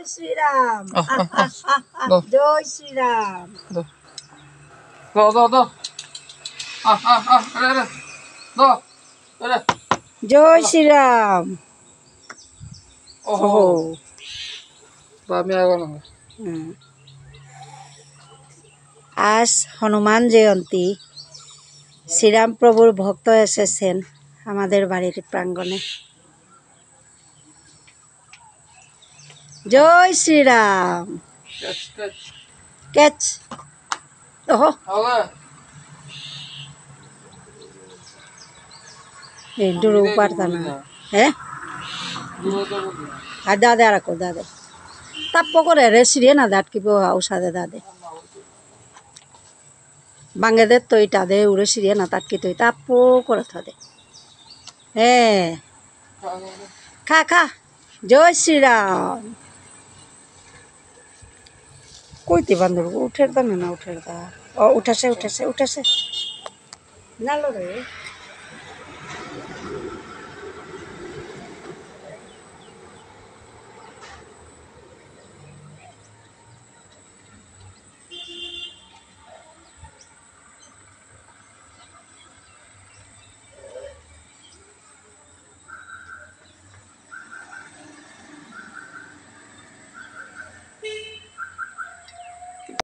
শ্রী রাম জয় শ্রী রাম জয় শ্রী রাম আজ হনুমান জয়ন্তী শ্রীরাম প্রভুর ভক্ত এসেছেন আমাদের বাড়ির প্রাঙ্গণে। জয় শ্রীরাম ক্যাচ ডুরু পারতা না হ্যাঁ আর দাদে আর দাদে তাপ্প করে রে সিরিয়ে না দাটকিব ঔষধে দাদে বাঙ্গেদের তো এটা দে উড়ে সিরিয়ে না তাটকি তো তাপ্প করে থাকে হ্যাঁ খা খা জয় শ্রীরাম কইতে বান্ধব উঠের দা না উঠের দা ও উঠেছে না রে